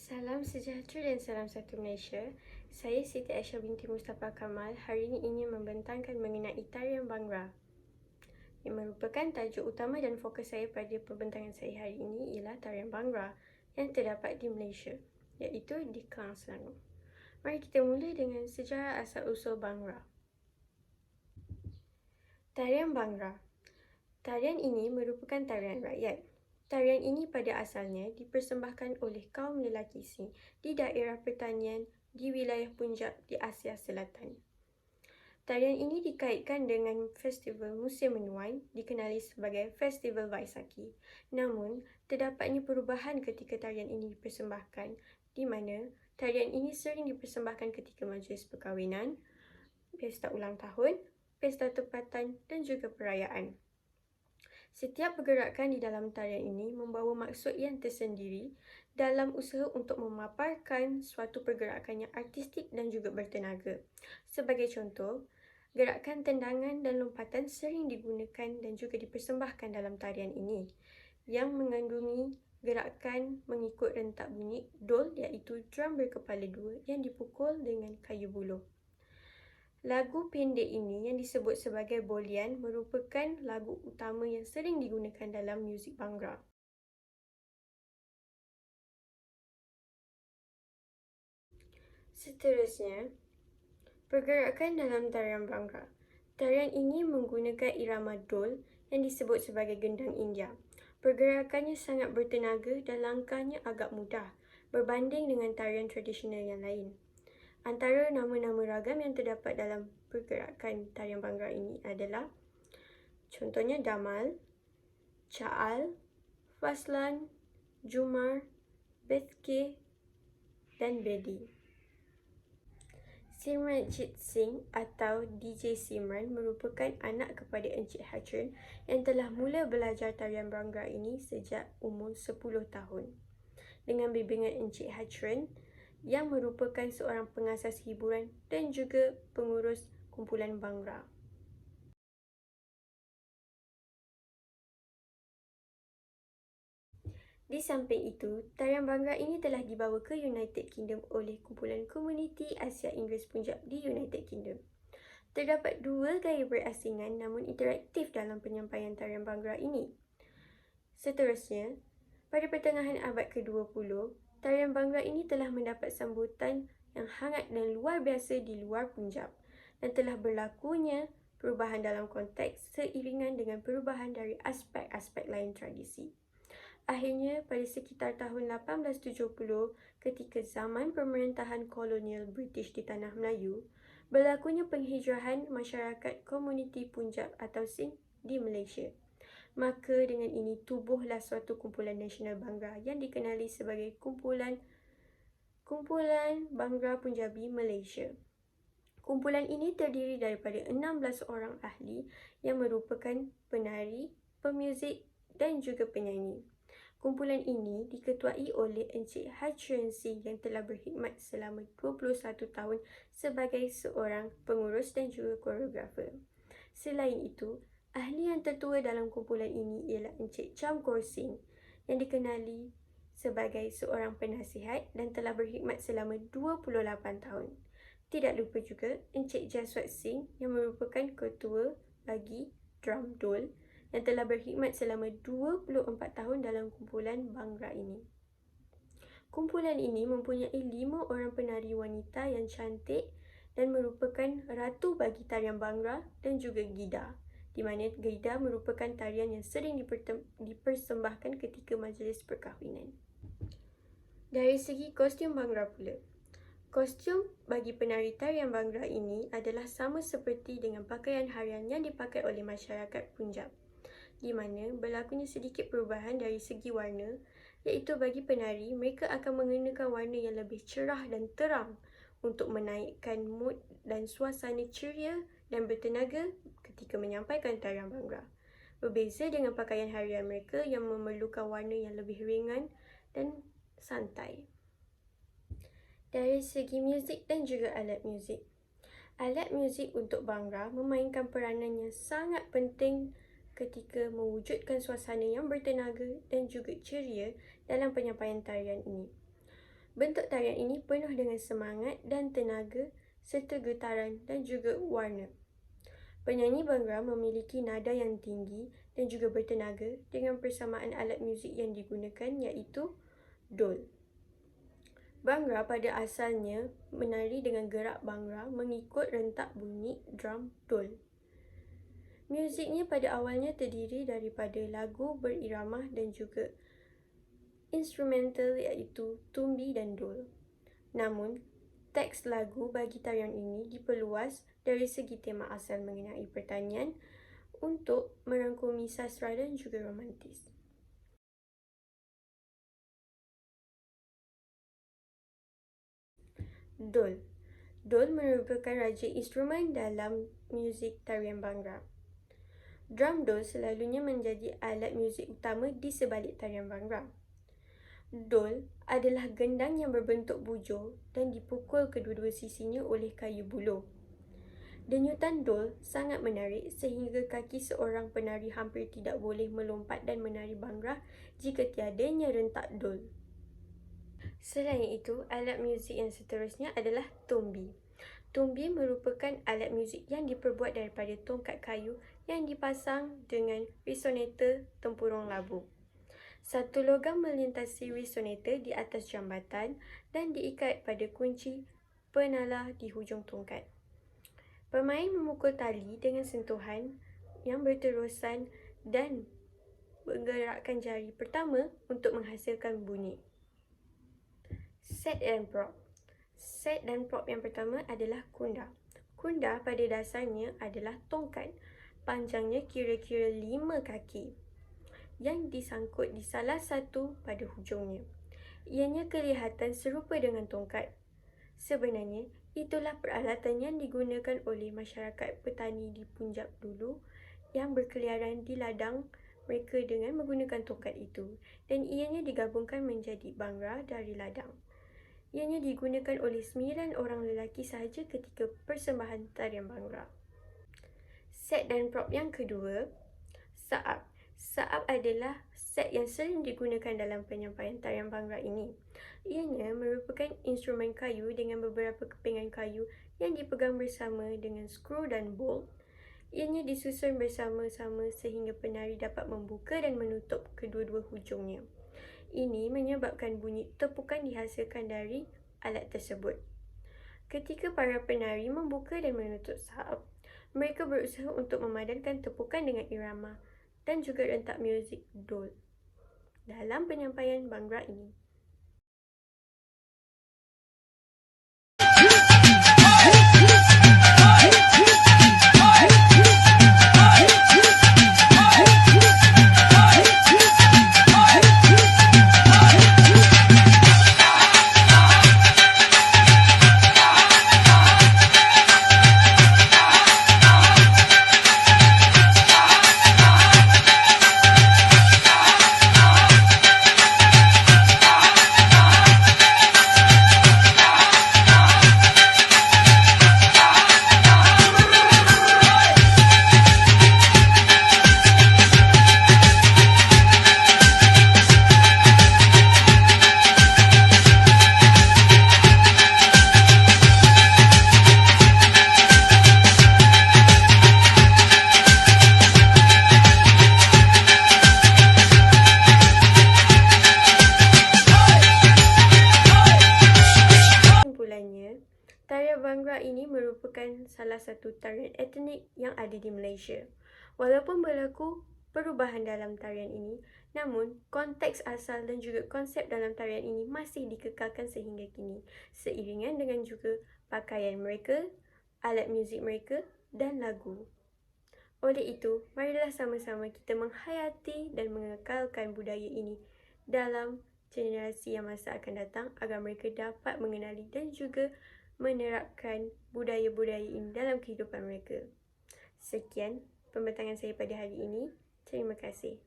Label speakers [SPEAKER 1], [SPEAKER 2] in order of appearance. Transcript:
[SPEAKER 1] Salam sejahtera dan salam satu Malaysia. Saya Siti Aisyah binti Mustafa Kamal hari ini ingin membentangkan mengenai tarian Bhangra. Yang merupakan tajuk utama dan fokus saya pada pembentangan saya hari ini ialah tarian Bhangra yang terdapat di Malaysia, iaitu di Klang Selangor. Mari kita mula dengan sejarah asal-usul Bhangra. Tarian Bhangra. Tarian ini merupakan tarian rakyat. Tarian ini pada asalnya dipersembahkan oleh kaum lelaki Sing di daerah pertanian di wilayah Punjab di Asia Selatan. Tarian ini dikaitkan dengan festival musim menuai dikenali sebagai Festival Vaisakhi. Namun, terdapatnya perubahan ketika tarian ini dipersembahkan, di mana tarian ini sering dipersembahkan ketika majlis perkahwinan, pesta ulang tahun, pesta tempatan dan juga perayaan. Setiap pergerakan di dalam tarian ini membawa maksud yang tersendiri dalam usaha untuk memaparkan suatu pergerakan yang artistik dan juga bertenaga. Sebagai contoh, gerakan tendangan dan lompatan sering digunakan dan juga dipersembahkan dalam tarian ini yang mengandungi gerakan mengikut rentak bunyi dol, iaitu drum berkepala dua yang dipukul dengan kayu buluh. Lagu pendek ini yang disebut sebagai bolian merupakan lagu utama yang sering digunakan dalam muzik Bhangra. Seterusnya, pergerakan dalam tarian Bhangra. Tarian ini menggunakan irama dol yang disebut sebagai gendang India. Pergerakannya sangat bertenaga dan langkahnya agak mudah berbanding dengan tarian tradisional yang lain. Antara nama-nama ragam yang terdapat dalam pergerakan tarian Bhangra ini adalah contohnya Damal, Chaal, Faslan, Jumar, Bethke, dan Bedi. Simranjit Singh atau DJ Simran merupakan anak kepada Encik Hachran yang telah mula belajar tarian Bhangra ini sejak umur 10 tahun. Dengan bimbingan Encik Hachran yang merupakan seorang pengasas hiburan dan juga pengurus kumpulan Bhangra. Di samping itu, tarian Bhangra ini telah dibawa ke United Kingdom oleh kumpulan komuniti Asia Inggeris Punjab di United Kingdom. Terdapat dua gaya berasingan namun interaktif dalam penyampaian tarian Bhangra ini. Seterusnya, pada pertengahan abad ke-20, tarian Bhangra ini telah mendapat sambutan yang hangat dan luar biasa di luar Punjab dan telah berlakunya perubahan dalam konteks seiringan dengan perubahan dari aspek-aspek lain tradisi. Akhirnya, pada sekitar tahun 1870, ketika zaman pemerintahan kolonial British di Tanah Melayu, berlakunya penghijrahan masyarakat komuniti Punjab atau Singh di Malaysia. Maka dengan ini tubuhlah suatu kumpulan nasional Bhangra yang dikenali sebagai Kumpulan Bhangra Punjabi Malaysia. Kumpulan ini terdiri daripada 16 orang ahli yang merupakan penari, pemuzik dan juga penyanyi. Kumpulan ini diketuai oleh Encik Hachran Singh yang telah berkhidmat selama 21 tahun sebagai seorang pengurus dan juga koreografer. Selain itu, ahli yang tertua dalam kumpulan ini ialah Encik Chamkor Singh yang dikenali sebagai seorang penasihat dan telah berkhidmat selama 28 tahun. Tidak lupa juga Encik Jaswat Singh yang merupakan ketua bagi drum dol yang telah berkhidmat selama 24 tahun dalam kumpulan Bhangra ini. Kumpulan ini mempunyai 5 orang penari wanita yang cantik dan merupakan ratu bagi tarian Bhangra dan juga Gida, di mana Gida merupakan tarian yang sering dipersembahkan ketika majlis perkahwinan. Dari segi kostum Bhangra pula, kostum bagi penari tarian Bhangra ini adalah sama seperti dengan pakaian harian yang dipakai oleh masyarakat Punjab, di mana berlakunya sedikit perubahan dari segi warna, iaitu bagi penari, mereka akan mengenakan warna yang lebih cerah dan terang untuk menaikkan mood dan suasana ceria dan bertenaga ketika menyampaikan tarian Bhangra. Berbeza dengan pakaian harian mereka yang memerlukan warna yang lebih ringan dan santai. Dari segi muzik dan juga alat muzik. Alat muzik untuk Bhangra memainkan peranan yang sangat penting ketika mewujudkan suasana yang bertenaga dan juga ceria dalam penyampaian tarian ini. Bentuk tarian ini penuh dengan semangat dan tenaga serta getaran dan juga warna. Penyanyi Bhangra memiliki nada yang tinggi dan juga bertenaga dengan persamaan alat muzik yang digunakan iaitu dol. Bhangra pada asalnya menari dengan gerak Bhangra mengikut rentak bunyi drum dol. Muziknya pada awalnya terdiri daripada lagu berirama dan juga instrumental iaitu tumbi dan dol. Namun, teks lagu bagi tarian ini diperluas dari segi tema asal mengenai pertanian untuk merangkumi sastra dan juga romantis. Dol. Dol merupakan raja instrumen dalam muzik tarian Bhangra. Drum dol selalunya menjadi alat muzik utama di sebalik tarian Bhangra. Dol adalah gendang yang berbentuk bujur dan dipukul kedua-dua sisinya oleh kayu buluh. Denyutan dol sangat menarik sehingga kaki seorang penari hampir tidak boleh melompat dan menari Bhangra jika tiadanya rentak dol. Selain itu, alat muzik yang seterusnya adalah tumbi. Tumbi merupakan alat muzik yang diperbuat daripada tongkat kayu yang dipasang dengan resonator tempurung labu. Satu logam melintasi resonator di atas jambatan dan diikat pada kunci penala di hujung tongkat. Pemain memukul tali dengan sentuhan yang berterusan dan menggerakkan jari pertama untuk menghasilkan bunyi. Set dan prop. Set dan prop yang pertama adalah kunda. Kunda pada dasarnya adalah tongkat. Panjangnya kira-kira 5 kaki yang disangkut di salah satu pada hujungnya. Ianya kelihatan serupa dengan tongkat. Sebenarnya, itulah peralatan yang digunakan oleh masyarakat petani di Punjab dulu yang berkeliaran di ladang mereka dengan menggunakan tongkat itu, dan ianya digabungkan menjadi Bhangra dari ladang. Ianya digunakan oleh 9 orang lelaki sahaja ketika persembahan tarian Bhangra. Set dan prop yang kedua, saap. Saap adalah set yang sering digunakan dalam penyampaian tarian Bhangra ini. Ianya merupakan instrumen kayu dengan beberapa kepingan kayu yang dipegang bersama dengan skru dan bolt. Ianya disusun bersama-sama sehingga penari dapat membuka dan menutup kedua-dua hujungnya. Ini menyebabkan bunyi tepukan dihasilkan dari alat tersebut. Ketika para penari membuka dan menutup saap, mereka berusaha untuk memadankan tepukan dengan irama dan juga rentak muzik dol dalam penyampaian Bhangra ini. Tarian Bhangra ini merupakan salah satu tarian etnik yang ada di Malaysia. Walaupun berlaku perubahan dalam tarian ini, namun konteks asal dan juga konsep dalam tarian ini masih dikekalkan sehingga kini, seiringan dengan juga pakaian mereka, alat muzik mereka dan lagu. Oleh itu, marilah sama-sama kita menghayati dan mengekalkan budaya ini dalam generasi yang masa akan datang agar mereka dapat mengenali dan juga menerapkan budaya-budaya ini dalam kehidupan mereka. Sekian pembentangan saya pada hari ini. Terima kasih.